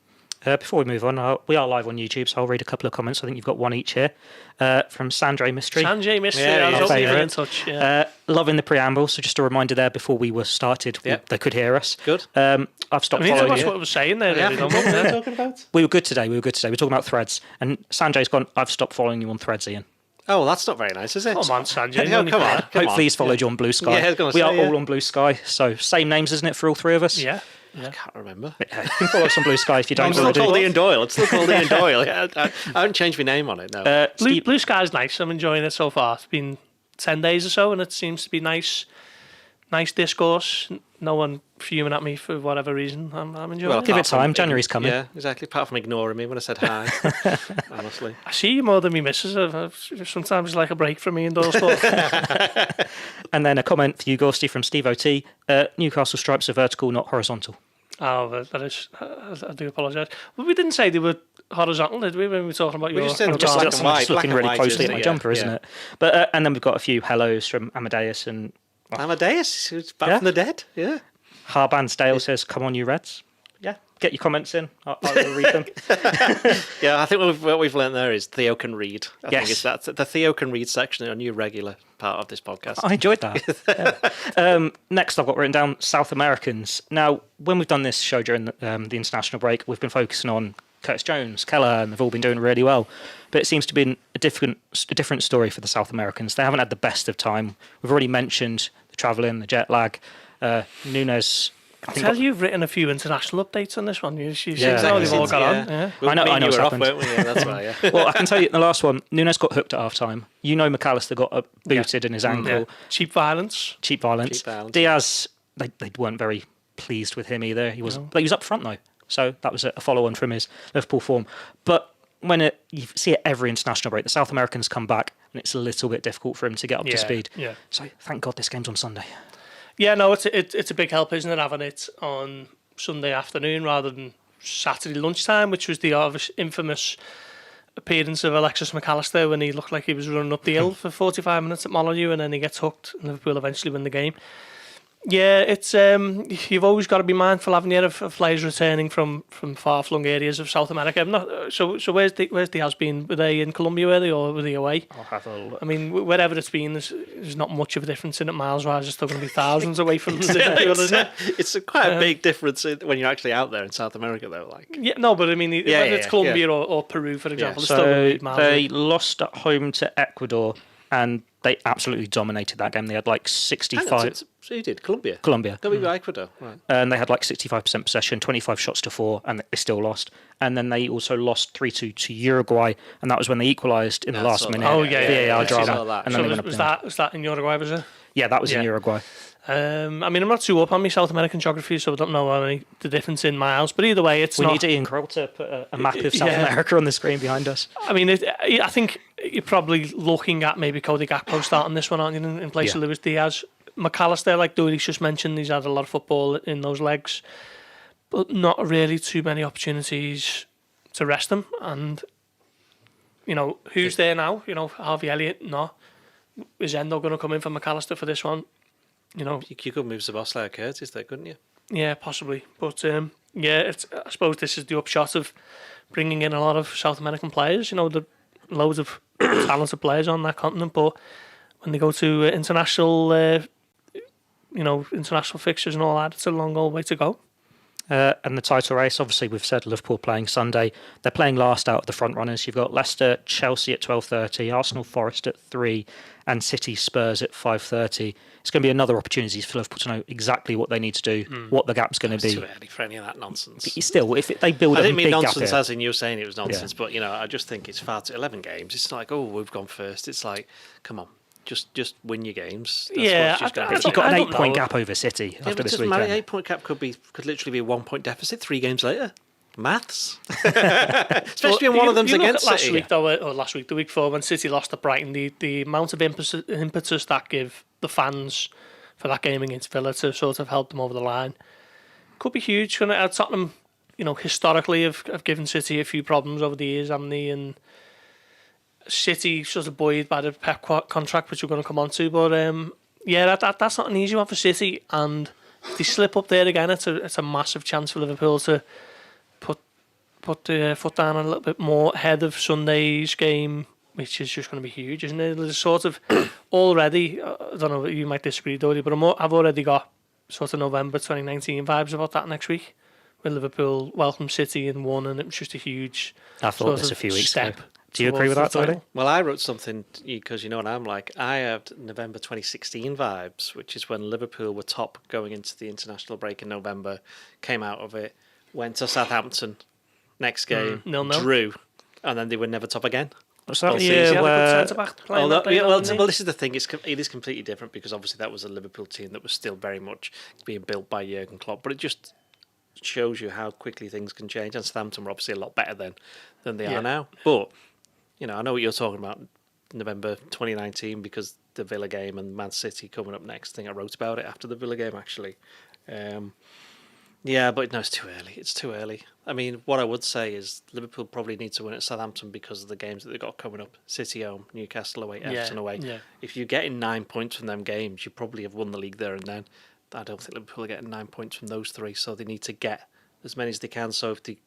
Before we move on, we are live on YouTube, so I'll read a couple of comments. I think you've got one each here. From Sanjay Mystery. Sanjay Mystery, Yeah, I was hoping you'd be favourite. in touch. Yeah. Loving the preamble, so just a reminder there before we were started, they could hear us. Good. I've stopped I mean, following that's you. what I was saying there. Yeah, Really, what were we talking about? We were good today. We're talking about threads. And Sanjay's gone, I've stopped following you on threads, Ian. Oh, well, that's not very nice, is it? Come on, Sanjay. Yeah, come on. Hopefully he's followed you on Blue Sky. Yeah, I was gonna we say, are yeah. all on Blue Sky, so same names, isn't it, for all three of us? Yeah. I can't remember. You can follow us on Blue Sky if you don't It's still already. called Ian Doyle. It's still called Ian Doyle. Yeah, I haven't changed my name on it, no. Blue Sky's nice. I'm enjoying it so far. It's been 10 days or so, and it seems to be nice discourse. No one fuming at me for whatever reason. I'm enjoying Well, it. Give it apart from time. January's coming. Yeah, exactly. Apart from ignoring me when I said hi, honestly. I see you more than me misses. Sometimes it's like a break from me and Doyle stuff. And then a comment for you, Gorsty, from Steve OT. Newcastle stripes are vertical, not horizontal. Oh, that is. I do apologise. Well, we didn't say they were horizontal, did we? When we were talking about We your. just said Just, black just and white, looking black and really white, closely at isn't my it? jumper, isn't Yeah. it? But and then we've got a few hellos from Amadeus and Amadeus, who's back Yeah. from the dead. Yeah. Harbans Dale says, "Come on, you Reds." Yeah, get your comments in. I will read them. Yeah, I think what we've learned there is Theo can read. I Yes. think it's that the Theo can read section, a new regular part of this podcast. I enjoyed that. Yeah. Next, I've got written down South Americans. Now, when we've done this show during the international break, we've been focusing on Curtis Jones, Keller, and they've all been doing really well. But it seems to be a different story for the South Americans. They haven't had the best of time. We've already mentioned the travelling, the jet lag. Nunez. I tell you, you've written a few international updates on this one. You Yeah. know they've all Exactly. got Yeah. on. Yeah. Well, I know me and you what's were off, happened. weren't we? Yeah, that's why. Yeah. Well, I can tell you in the last one, Nunez got hooked at half time. You know, McAllister got booted in his ankle. Yeah. Cheap violence. Cheap violence. Cheap violence. Diaz, they weren't very pleased with him either. He was up front though, so that was a follow-on from his Liverpool form. But when you see it every international break, the South Americans come back, and it's a little bit difficult for him to get up to speed. Yeah. So thank God this game's on Sunday. Yeah, no, it's a big help, isn't it, having it on Sunday afternoon rather than Saturday lunchtime, which was the infamous appearance of Alexis McAllister when he looked like he was running up the hill for 45 minutes at Molyneux, and then he gets hooked and Liverpool eventually win the game. Yeah, it's you've always got to be mindful, haven't you, of players returning from far-flung areas of South America. I'm not, so where's Diaz been? Were they in Colombia, or were they away? I'll have a look. I mean, wherever it's been, there's not much of a difference in it miles-wise. There's still going to be thousands away from Liverpool, isn't it? It's quite a big difference when you're actually out there in South America, though. Like, Yeah, no, but I mean, whether it's Colombia or Peru, for example, it's still going to be miles away. They lost at home to Ecuador, and they absolutely dominated that game. They had like 65. So you did Colombia. Colombia. Got Ecuador, right? And they had like 65% possession, 25 shots to 4, and they still lost. And then they also lost 3-2 to Uruguay, and that was when they equalised in the last minute. Oh, yeah. VAR I drama. saw that. And then So they went up was that in Uruguay, was it? Yeah, that was in Uruguay. I mean, I'm not too up on my South American geography, so I don't know the difference in miles. But either way, it's We not. need Ian Kroll to put a map of South America on the screen behind us. I mean, I think you're probably looking at maybe Cody Gakpo starting this one, aren't you, in place of Luis Diaz. McAllister, like Doyle just mentioned, he's had a lot of football in those legs, but not really too many opportunities to rest him. And, who's there now? Harvey Elliott, no. Is Endo going to come in for McAllister for this one? You could move Szoboszlai Curtis there, couldn't you? Yeah, possibly. But, I suppose this is the upshot of bringing in a lot of South American players. There are loads of talented players on that continent, but when they go to international fixtures and all that, it's a long old way to go. And the title race, obviously, we've said Liverpool playing Sunday. They're playing last out of the front runners. You've got Leicester, Chelsea at 12:30, Arsenal, Forest at 3, and City, Spurs at 5:30. It's going to be another opportunity for Liverpool to know exactly what they need to do, what the gap's going to be. It's too early for any of that nonsense. Still, if they build I a didn't big mean gap nonsense here, as in you were saying it was nonsense, but I just think it's far too 11 games. It's like, oh, we've gone first. It's like, come on. Just win your games. That's Yeah, what I you've don't- got an I don't 8-point know. gap over City Yeah, after but this it doesn't matter. weekend. 8-point cap could literally be a 1-point deficit 3 games later. Maths, especially when one of them's you look against at last City. week, though, or last week, the week before, when City lost to Brighton, the amount of impetus that give the fans for that game against Villa to sort of help them over the line could be huge. Tottenham, historically have given City a few problems over the years, haven't they? And City sort of buoyed by the Pep contract, which we're going to come on to. But that's not an easy one for City. And if they slip up there again, it's a massive chance for Liverpool to put the foot down a little bit more ahead of Sunday's game, which is just going to be huge, isn't it? There's sort of already, I don't know, you might disagree, Doyle, but I've already got sort of November 2019 vibes about that next week, when Liverpool welcomed City and won, and it was just a huge I thought this a few weeks ago. step. Do you agree with that, towards the Doyle? title. Well, I wrote something because you know what I'm like. I had November 2016 vibes, which is when Liverpool were top going into the international break in November, came out of it, went to Southampton, next game, 0-0. drew, and then they were never top again. Was that Well, the see, year yeah, He had a good where centre-back playing Although, that day, well, didn't he? well, this is the thing. It is completely different because obviously that was a Liverpool team that was still very much being built by Jurgen Klopp. But it just shows you how quickly things can change. And Southampton were obviously a lot better than they are now. But I know what you're talking about. November 2019 because the Villa game and Man City coming up next. I think I wrote about it after the Villa game actually. Yeah, but no, it's too early. It's too early. I mean, what I would say is Liverpool probably need to win at Southampton because of the games that they've got coming up. City home, Newcastle away, Everton away. Yeah. If you're getting 9 points from them games, you probably have won the league there and then. I don't think Liverpool are getting 9 points from those 3, so they need to get as many as they can. So if they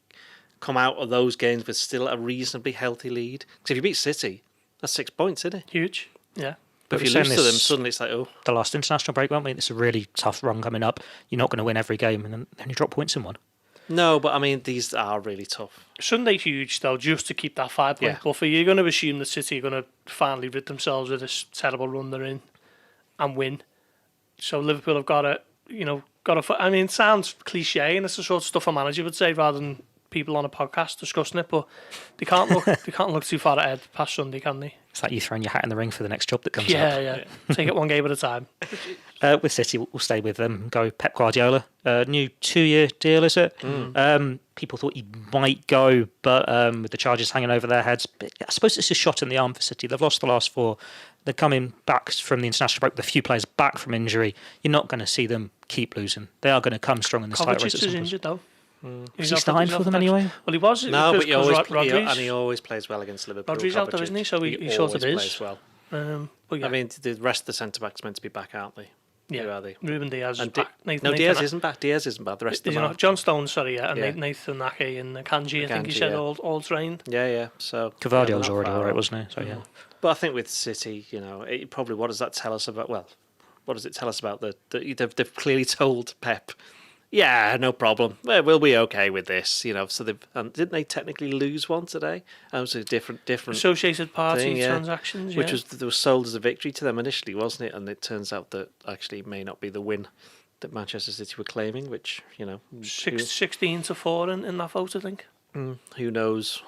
come out of those games with still a reasonably healthy lead, because if you beat City, that's 6 points, isn't it? Huge, yeah. But But if we're you lose saying to them, this- suddenly it's like, oh, the last international break, weren't we? It's a really tough run coming up. You're not going to win every game, and then you drop points in one. no. But I mean, these are really tough. Sunday huge though, just to keep that 5-point Yeah. buffer. You're going to assume that City are going to finally rid themselves of this terrible run they're in and win. So Liverpool have got to, I mean, it sounds cliche, and it's the sort of stuff a manager would say rather than people on a podcast discussing it. But they can't look too far ahead past Sunday, can they? It's like you throwing your hat in the ring for the next job that comes up. Yeah. Take it one game at a time. With City, we'll stay with them. Go Pep Guardiola. New 2-year deal, is it? People thought he might go, but with the charges hanging over their heads, but I suppose it's a shot in the arm for City. They've lost the last 4. They're coming back from the international break with a few players back from injury. You're not going to see them keep losing. They are going to come strong in this title race. Kovacic at is some point. injured though. Is he starting for them anyway? Well, he was. No, but Rodri's, he always plays well against Liverpool. Rodri's out there, isn't he? So he sort of always is. plays well. But yeah. I mean, the rest of the centre backs meant to be back, aren't they? Who are they? Ruben Diaz is And back. Diaz isn't back. Diaz isn't bad. The rest of them are. John Stone's, sorry, yeah, and Yeah. Nathan Ake and Kanji, I think you Akanji, said, yeah. all trained. Yeah. So Cavardio's they're not already far all right, off. wasn't he? So yeah. But I think with City, what does that tell us about? Well, what does it tell us about they've clearly told Pep, yeah, no problem, we'll be okay with this. So didn't they technically lose one today? That was a different Associated party thing, yeah. transactions, which was sold as a victory to them initially, wasn't it? And it turns out that actually it may not be the win that Manchester City were claiming. Which 16-4 in that vote, I think. Who knows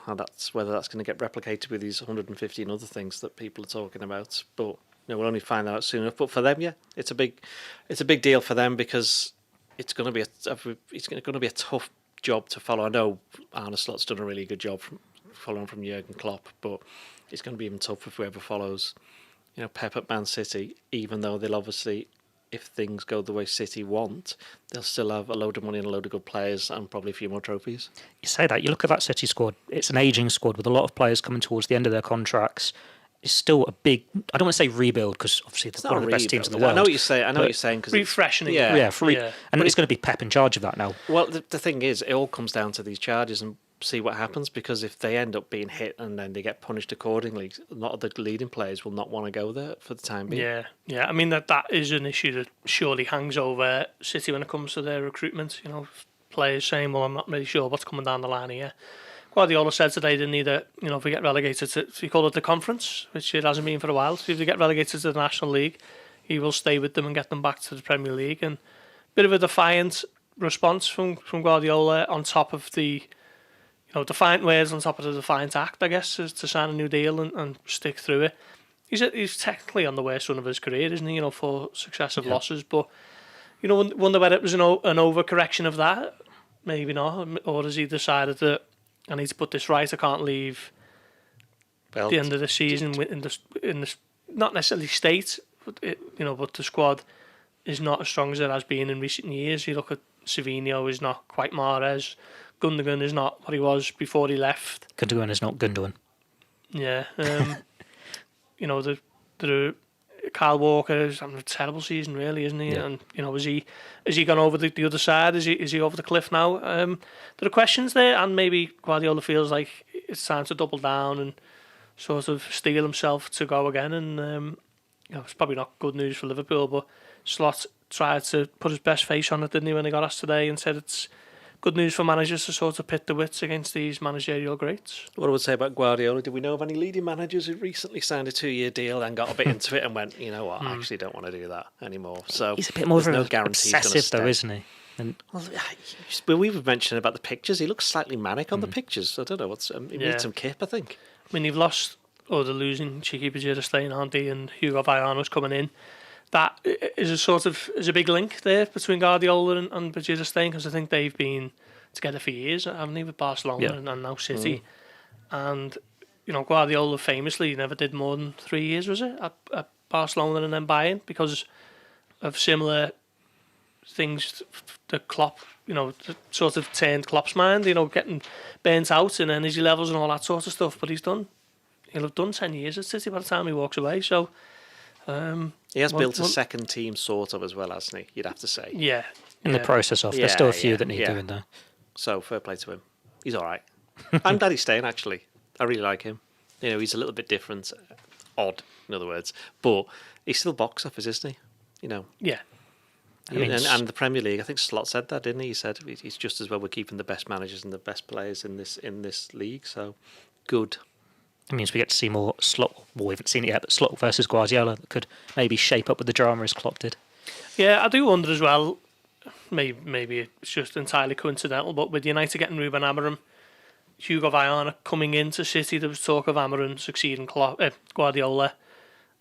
whether that's going to get replicated with these 115 other things that people are talking about. But we'll only find that out soon enough. But for them, yeah, it's a big deal for them because it's going to be a tough job to follow. I know Arne Slot's done a really good job following from Jurgen Klopp, but it's going to be even tougher for whoever follows. Pep at Man City, even though they'll obviously, if things go the way City want, they'll still have a load of money and a load of good players and probably a few more trophies. You say that, you look at that City squad, it's an ageing squad with a lot of players coming towards the end of their contracts. It's still a big, I don't want to say rebuild because obviously it's one of the best teams in the world. I know what you're saying. Cause refreshing. Yeah. And it's going to be Pep in charge of that now. Well, the thing is, it all comes down to these charges and see what happens, because if they end up being hit and then they get punished accordingly, a lot of the leading players will not want to go there for the time being. Yeah. I mean, that is an issue that surely hangs over City when it comes to their recruitment. Players saying, well, I'm not really sure what's coming down the line here. Guardiola said today, didn't he, that if we get relegated to, he called it the conference, which it hasn't been for a while. So if they get relegated to the National League, he will stay with them and get them back to the Premier League. And a bit of a defiant response from Guardiola on top of the, defiant words on top of the defiant act, I guess, is to sign a new deal and stick through it. He's technically on the worst run of his career, isn't he? 4 successive losses, but wonder whether it was an overcorrection of that. Maybe not, or has he decided that I need to put this right? I can't leave the end of the season in this not necessarily state, but but the squad is not as strong as it has been in recent years. You look at Savinho is not quite Mahrez. Gundogan is not what he was before he left. Gundogan is not Gundogan. Yeah, the Kyle Walker is having a terrible season, really, isn't he? Yeah. And has he gone over the other side? Is he over the cliff now? There are questions there, and maybe Guardiola feels like it's time to double down and sort of steel himself to go again. And it's probably not good news for Liverpool, but Slot tried to put his best face on it, didn't he, when he got asked today, and said it's good news for managers to sort of pit the wits against these managerial greats. What I would say about Guardiola, do we know of any leading managers who recently signed a 2-year deal and got a bit into it and went, you know what, I actually don't want to do that anymore. So he's a bit more of no an guarantee he's gonna obsessive stay. though, isn't he? And Well, we were mentioning about the pictures. He looks slightly manic on the pictures. I don't know what's. He needs some kip, I think. I mean, they've lost, they're losing Chiqui Bajir staying, aren't they? And Hugo Vallano's coming in. That is a big link there between Guardiola and Bajir staying, because I think they've been together for years, haven't they, with Barcelona and now City. And Guardiola famously never did more than 3 years, was it, at Barcelona and then Bayern, because of similar things that Klopp, sort of turned Klopp's mind, getting burnt out in energy levels and all that sort of stuff. But he'll have done 10 years at City by the time he walks away. So he has built a second team sort of as well, hasn't he? You'd have to say. Yeah. in the process of, there's still a few that need doing there. So fair play to him. He's all right. I'm glad he's staying, actually. I really like him. He's a little bit different, odd, in other words, but he's still box office, isn't he? Yeah. And the Premier League, I think Slot said that, didn't he? He said he's just as well we're keeping the best managers and the best players in this league. So good. It means we get to see more Slot. Well, we haven't seen it yet, but Slot versus Guardiola that could maybe shape up with the drama as Klopp did. Yeah, I do wonder as well. Maybe it's just entirely coincidental, but with United getting Ruben Amorim, Hugo Vallano coming into City, there was talk of Amorim succeeding Guardiola,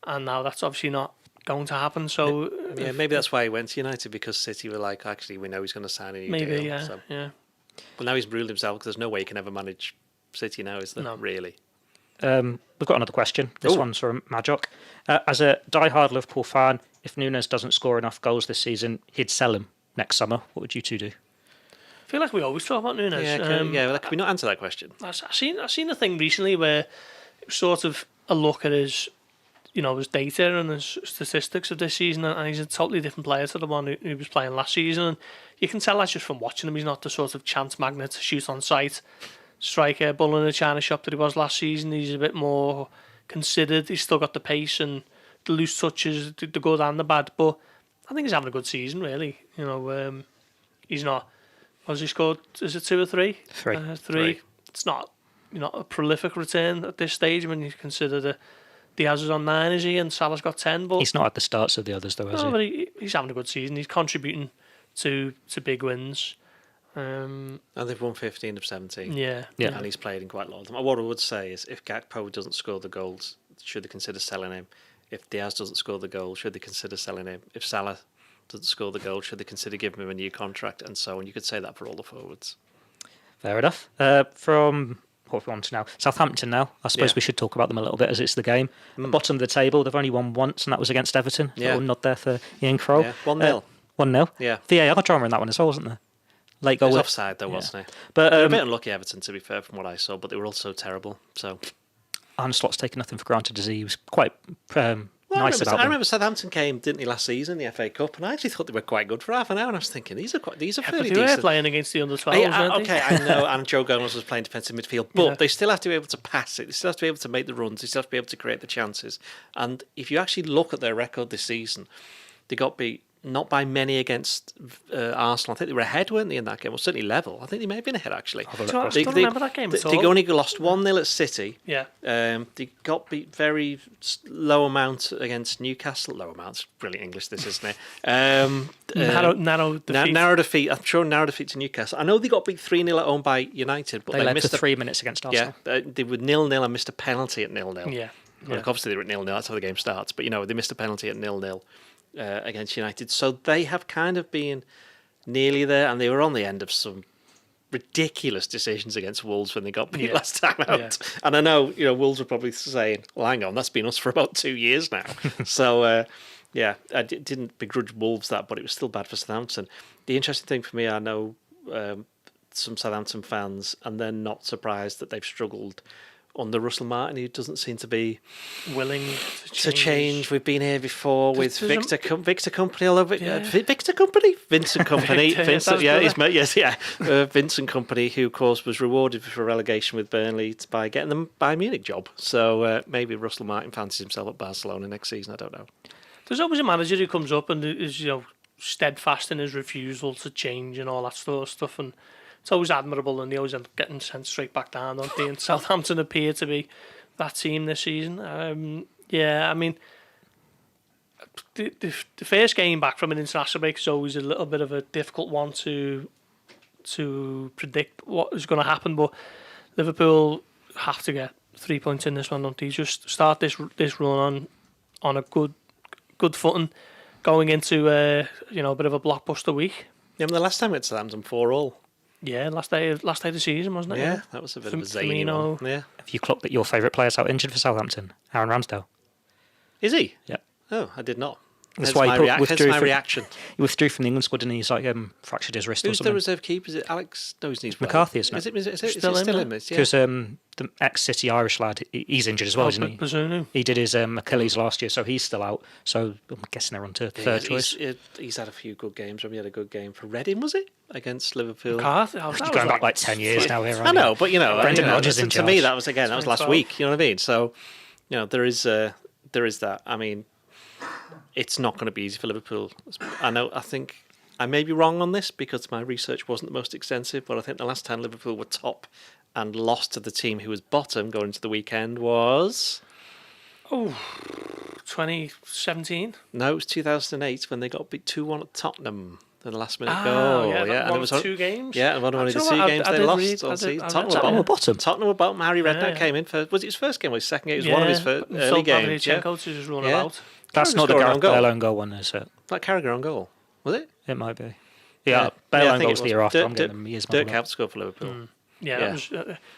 and now that's obviously not going to happen. So maybe that's why he went to United, because City were like, actually, we know he's going to sign a new deal. Yeah. Well, now he's ruled himself, because there's no way he can ever manage City now, is there? No. Really. We've got another question. This one's from Majok. As a die-hard Liverpool fan, if Nunez doesn't score enough goals this season, he'd sell him next summer. What would you two do? I feel like we always talk about Nunez. Can we not answer that question? I've seen a thing recently where it was sort of a look at his his data and his statistics of this season, and he's a totally different player to the one who was playing last season. And you can tell that's just from watching him. He's not the sort of chance magnet to shoot on sight, striker, bull in a china shop that he was last season. He's a bit more considered. He's still got the pace and the loose touches, the good and the bad. But I think he's having a good season, really. He's not. What has he scored? Is it 2 or 3? 3. 3. It's not a prolific return at this stage when you consider that Diaz is on 9, is he? And Salah's got 10. But he's not at the starts of the others, though, is he? But he's having a good season. He's contributing to big wins. And they've won 15 of 17. Yeah. And he's played in quite a lot of them. What I would say is, if Gakpo doesn't score the goals, should they consider selling him? If Diaz doesn't score the goal, should they consider selling him? If Salah doesn't score the goal, should they consider giving him a new contract? And so on. You could say that for all the forwards. Fair enough. From what we want to now, Southampton now. I suppose we should talk about them a little bit as it's the game. Bottom of the table, they've only won once, and that was against Everton. Yeah. A little nod there for Ian Kroll. Yeah. 1-0. 1-0. Yeah. VAR drama in that one as well, wasn't there? Late goal. It was offside, though, wasn't it? But They were a bit unlucky, Everton, to be fair, from what I saw, but they were also terrible. So Arne Slot's taken nothing for granted, as he was quite Well, nice about I them. remember Southampton came, didn't he, last season, the FA Cup, and I actually thought they were quite good for half an hour, and I was thinking, these are fairly But they were decent. playing against the under-12s, weren't they? Okay, I know, and Joe Gomez was playing defensive midfield, but they still have to be able to pass it, they still have to be able to make the runs, they still have to be able to create the chances. And if you actually look at their record this season, they got beat not by many against Arsenal. I think they were ahead, weren't they, in that game? Well, certainly level. I think they may have been ahead, actually. I don't remember that game at all. They only lost 1-0 at City. Yeah. They got beat very low amount against Newcastle. Low amounts, brilliant English this, isn't it? Narrow defeat. Narrow defeat. I'm sure narrow defeat to Newcastle. I know they got beat 3-0 at home by United, but They led missed for 3 minutes against Arsenal. they were 0-0 and missed a penalty at 0-0. Yeah. Like, obviously they were at 0-0. That's how the game starts. But they missed a penalty at 0-0 against United. So they have kind of been nearly there, and they were on the end of some ridiculous decisions against Wolves when they got beat last time out. Yeah. And I know, Wolves were probably saying, well, hang on, that's been us for about 2 years now. So, I didn't begrudge Wolves that, but it was still bad for Southampton. The interesting thing for me, I know some Southampton fans, and they're not surprised that they've struggled under Russell Martin, who doesn't seem to be willing to change. We've been here before with Victor Company all over. Victor Company? Vincent Company. Vincent, his mate, Vincent Company, who of course was rewarded for relegation with Burnley by getting the Bayern Munich job. So maybe Russell Martin fancies himself at Barcelona next season. I don't know. There's always a manager who comes up and is steadfast in his refusal to change and all that sort of stuff, and it's always admirable, and they always end up getting sent straight back down, don't they? And Southampton appear to be that team this season. I mean, the first game back from an international break is always a little bit of a difficult one to predict what is going to happen, but Liverpool have to get 3 points in this one, don't they? Just start this run on a good footing, going into a bit of a blockbuster week. Yeah, the last time it's Southampton 4-4. Yeah, last day of the season, wasn't it? Yeah, that was a bit of a zany one. Yeah. Have you clocked that your favourite player's out injured for Southampton? Aaron Ramsdale. Is he? Yeah. Oh, I did not. That's Hence why he withdrew my from, reaction. He withdrew from the England squad, and he's fractured his wrist or Who's something. the reserve keeper? Is it Alex? No, his knee's McCarthy, isn't it? Is it Still still in him? Yeah. Because the ex-City Irish lad, he's injured as well, isn't he? Bazunu. He did his Achilles last year, so he's still out. So I'm guessing they're on to third choice. He's had a few good games. He had a good game for Reading, was it? Against Liverpool. McCarthy. You're going back like 10 years now here, I know, but Brendan Rodgers in to me charge. that was last week. You know what I mean? So, there is that. I mean, it's not going to be easy for Liverpool. I think I may be wrong on this because my research wasn't the most extensive, but I think the last time Liverpool were top and lost to the team who was bottom going into the weekend was 2017. No, it was 2008 when they got beat 2-1 at Tottenham. The last minute Oh, goal, yeah, and it was 2 games. Yeah, and one of the 2 games they lost. Tottenham were bottom. Tottenham were bottom. Harry Redknapp came in for. Was it his first game or his second game? It was one of his first early games. To just run about. That's not the Gareth Bale own goal one, is it? That Carragher on goal, was it? It might be. Yeah, Bale own goal's the year after. I'm getting them years. Dirk Kuyt scored for Liverpool. Yeah.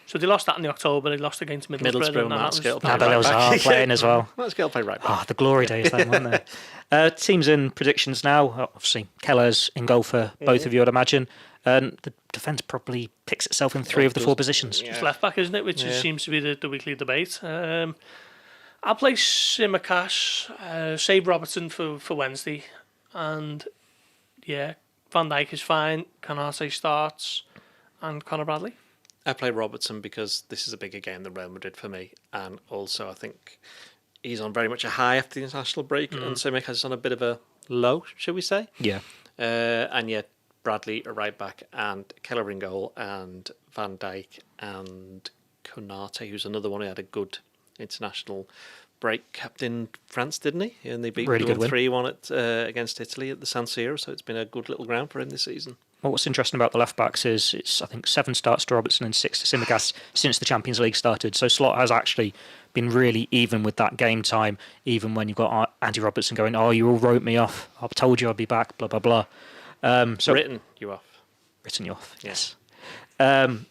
So they lost that in October. They lost against Middlesbrough. And Matt Skill playing as well. Matt Skill played right back. Oh, the glory days then, weren't they? Teams in predictions now. Obviously, Keller's in goal for both of you, I'd imagine. And the defence probably picks itself in 3 of the 4 positions. Just left back, isn't it? Which seems to be the weekly debate. I I'll play Tsimikas, save Robertson for Wednesday, and yeah, Van Dijk is fine. Canate starts, and Conor Bradley. I play Robertson because this is a bigger game than Real Madrid for me, and also I think he's on very much a high after the international break, and Tsimikas is on a bit of a low, should we say? Yeah. And yet Bradley a right back, and Keller in goal, and Van Dijk and Konate, who's another one who had a good international break, captain France, didn't he? And they beat Really good win. 3-1 against Italy at the San Siro, so it's been a good little ground for him this season. Well, what's interesting about the left backs is it's, I think, 7 starts to Robertson and 6 to Tsimikas since the Champions League started. So Slot has actually been really even with that game time, even when you've got Andy Robertson going, "Oh, you all wrote me off. I told you I'd be back." Blah blah blah. So Written you off. Written you off. Yes. Onto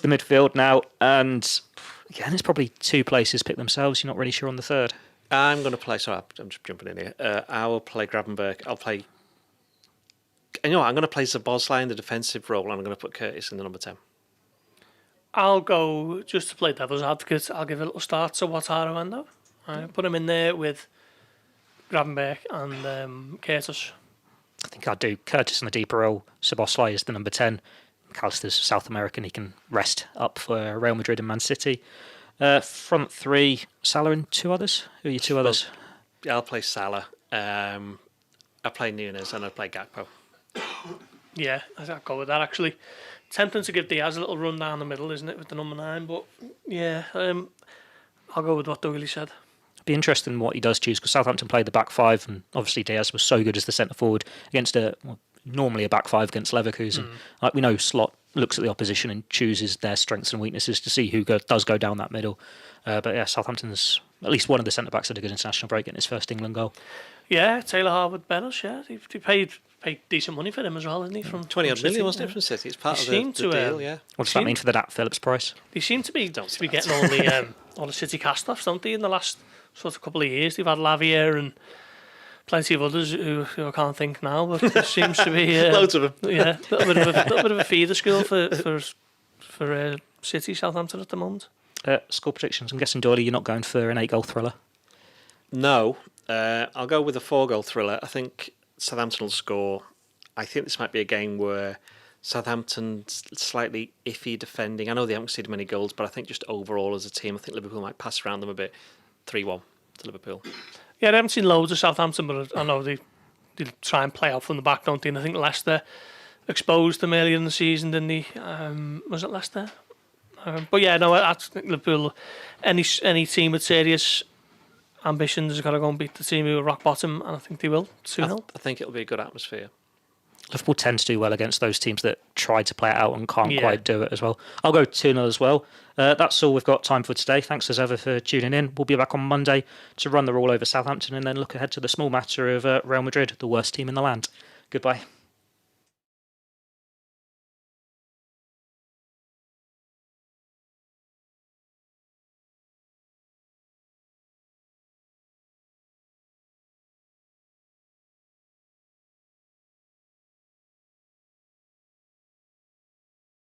the midfield now, and yeah, there's probably 2 places pick themselves. You're not really sure on the third. I'm going to play. Sorry, I'm just jumping in here. I will play Gravenberg. I'll play. You know what? I'm going to play Szoboszlai in the defensive role, and I'm going to put Curtis in the number 10. I'll go, just to play devil's advocate, I'll give a little start to Wataru Endo. I put him in there with Gravenberg and Curtis. I think I'd do Curtis in the deeper role. Szoboszlai is the number 10. McAllister's South American. He can rest up for Real Madrid and Man City. Front 3, Salah and 2 others. Who are your 2 others? Yeah, I'll play Salah. I'll play Nunez, and I'll play Gakpo. Yeah, I'll go with that actually. Tempting to give Diaz a little run down the middle, isn't it, with the number 9? But yeah, I'll go with what Doyle said. It'd be interesting what he does choose, because Southampton played the back 5, and obviously Diaz was so good as the centre forward against normally a back 5 against Leverkusen. Like we know, Slot looks at the opposition and chooses their strengths and weaknesses to see who does go down that middle. But yeah, Southampton's at least one of the centre backs had a good international break in his first England goal. Yeah, Taylor Harwood-Bellis, yeah. He paid decent money for him as well, isn't he? From 20 odd City, million, wasn't it, from City? It's part of the deal, yeah. What does that mean for the Nat Phillips price? They seem to be getting all the City cast-offs, don't they, in the last sort of couple of years. They've had Lavia and plenty of others who I can't think now, but there seems to be... loads of them. Yeah, a little bit of a feeder school for City, Southampton at the moment. Score predictions. I'm guessing, Doyle, you're not going for an 8-goal thriller? No. I'll go with a 4-goal thriller. I think Southampton will score. I think this might be a game where Southampton's slightly iffy defending. I know they haven't conceded many goals, but I think just overall as a team, I think Liverpool might pass around them a bit. 3-1 to Liverpool. Yeah, I haven't seen loads of Southampton, but I know they try and play out from the back, don't they? And I think Leicester exposed them earlier in the season, didn't they? Was it Leicester? But yeah, no, I think Liverpool, any team with serious ambitions has got to go and beat the team who are rock bottom, and I think they will 2-0. I think it'll be a good atmosphere. Liverpool tend to do well against those teams that try to play it out and can't quite do it as well. I'll go 2-0 as well. That's all we've got time for today. Thanks as ever for tuning in. We'll be back on Monday to run the all over Southampton and then look ahead to the small matter of Real Madrid, the worst team in the land. Goodbye.